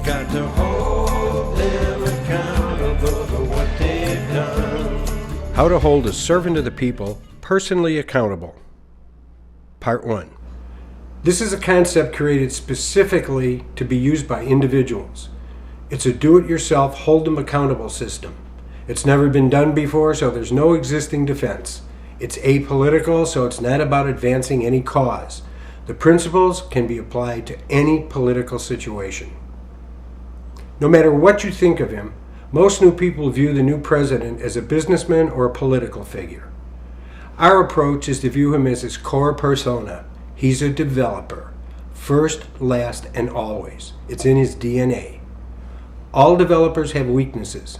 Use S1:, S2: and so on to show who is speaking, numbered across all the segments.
S1: Got to hold them accountable for what they've done.
S2: How to hold a servant of the people personally accountable. Part 1. This is a concept created specifically to be used by individuals. It's a do-it-yourself, hold them accountable system. It's never been done before, so there's no existing defense. It's apolitical, so it's not about advancing any cause. The principles can be applied to any political situation. No matter what you think of him, most new people view the new president as a businessman or a political figure. Our approach is to view him as his core persona. He's a developer. First, last, and always. It's in his DNA. All developers have weaknesses.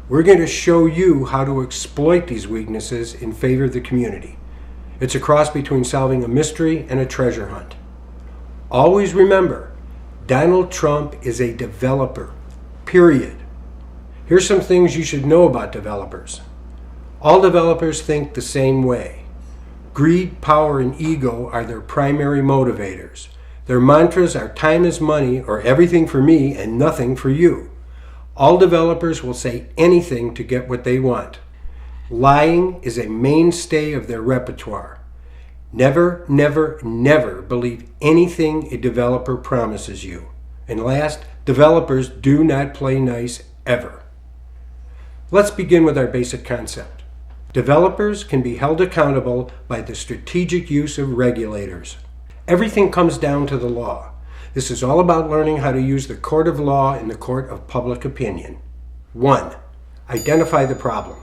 S2: We're going to show you how to exploit these weaknesses in favor of the community. It's a cross between solving a mystery and a treasure hunt. Always remember, Donald Trump is a developer. Period. Here's some things you should know about developers. All developers think the same way. Greed, power, and ego are their primary motivators. Their mantras are time is money, or everything for me and nothing for you. All developers will say anything to get what they want. Lying is a mainstay of their repertoire. Never, never, never believe anything a developer promises you. And last, developers do not play nice ever. Let's begin with our basic concept. Developers can be held accountable by the strategic use of regulators. Everything comes down to the law. This is all about learning how to use the court of law in the court of public opinion. 1. Identify the problem.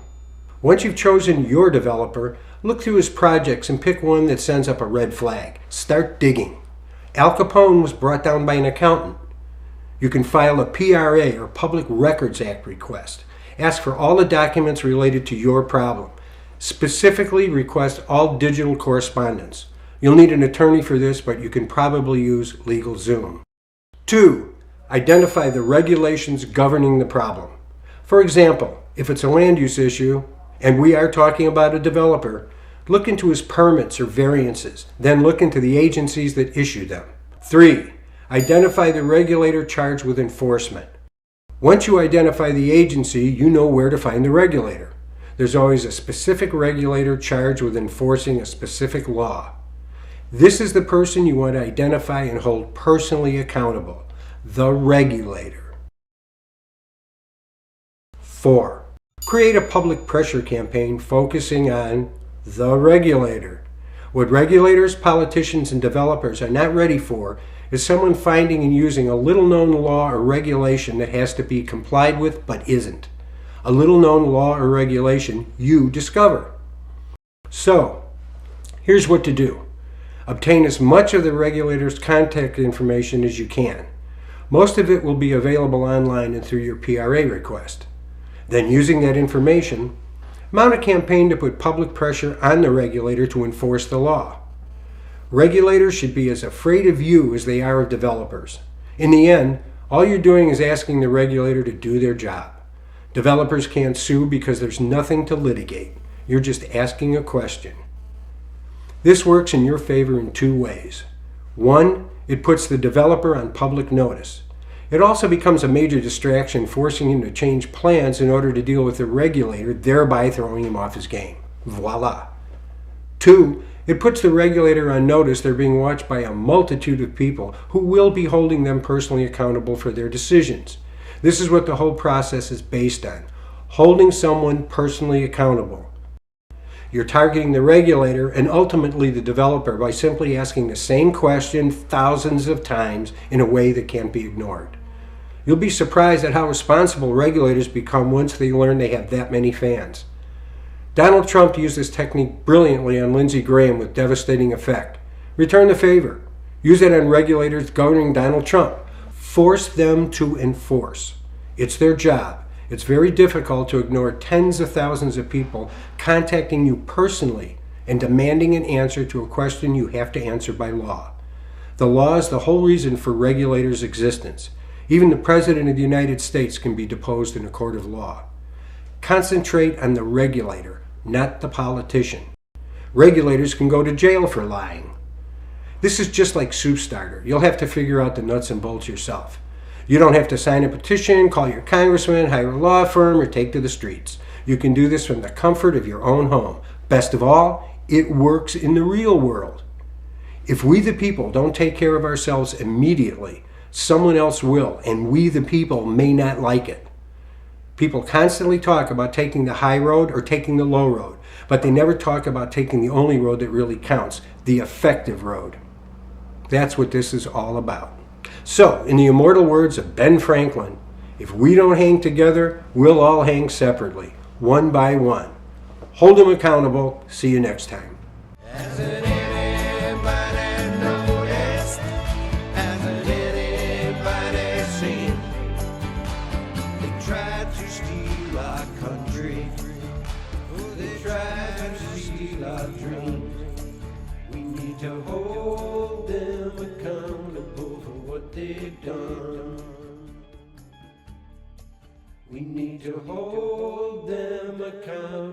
S2: Once you've chosen your developer, look through his projects and pick one that sends up a red flag. Start digging. Al Capone was brought down by an accountant. You can file a PRA or Public Records Act request. Ask for all the documents related to your problem. Specifically request all digital correspondence. You'll need an attorney for this, but you can probably use LegalZoom. 2. Identify the regulations governing the problem. For example, if it's a land use issue, and we are talking about a developer, look into his permits or variances, then look into the agencies that issue them. 3. Identify the regulator charged with enforcement. Once you identify the agency, you know where to find the regulator. There's always a specific regulator charged with enforcing a specific law. This is the person you want to identify and hold personally accountable, the regulator. 4. Create a public pressure campaign focusing on the regulator. What regulators, politicians, and developers are not ready for is someone finding and using a little-known law or regulation that has to be complied with but isn't. A little-known law or regulation you discover. So, here's what to do. Obtain as much of the regulator's contact information as you can. Most of it will be available online and through your PRA request. Then, using that information, mount a campaign to put public pressure on the regulator to enforce the law. Regulators should be as afraid of you as they are of developers. In the end, all you're doing is asking the regulator to do their job. Developers can't sue because there's nothing to litigate. You're just asking a question. This works in your favor in 2 ways. 1, it puts the developer on public notice. It also becomes a major distraction, forcing him to change plans in order to deal with the regulator, thereby throwing him off his game. Voila. 2, it puts the regulator on notice they're being watched by a multitude of people who will be holding them personally accountable for their decisions. This is what the whole process is based on, holding someone personally accountable. You're targeting the regulator and ultimately the developer by simply asking the same question thousands of times in a way that can't be ignored. You'll be surprised at how responsible regulators become once they learn they have that many fans. Donald Trump used this technique brilliantly on Lindsey Graham with devastating effect. Return the favor. Use it on regulators governing Donald Trump. Force them to enforce. It's their job. It's very difficult to ignore tens of thousands of people contacting you personally and demanding an answer to a question you have to answer by law. The law is the whole reason for regulators' existence. Even the President of the United States can be deposed in a court of law. Concentrate on the regulator, not the politician. Regulators can go to jail for lying. This is just like soup starter. You'll have to figure out the nuts and bolts yourself. You don't have to sign a petition, call your congressman, hire a law firm, or take to the streets. You can do this from the comfort of your own home. Best of all, it works in the real world. If we the people don't take care of ourselves immediately, someone else will, and we the people may not like it. People constantly talk about taking the high road or taking the low road, but they never talk about taking the only road that really counts, the effective road. That's what this is all about. So, in the immortal words of Ben Franklin, if we don't hang together, we'll all hang separately, one by one. Hold them accountable. See you next time.
S1: Hasn't anybody noticed? Hasn't anybody seen? They tried to steal our country. Oh, they tried to steal our dreams. We need to hold them accountable for what they've done. We need to hold them accountable.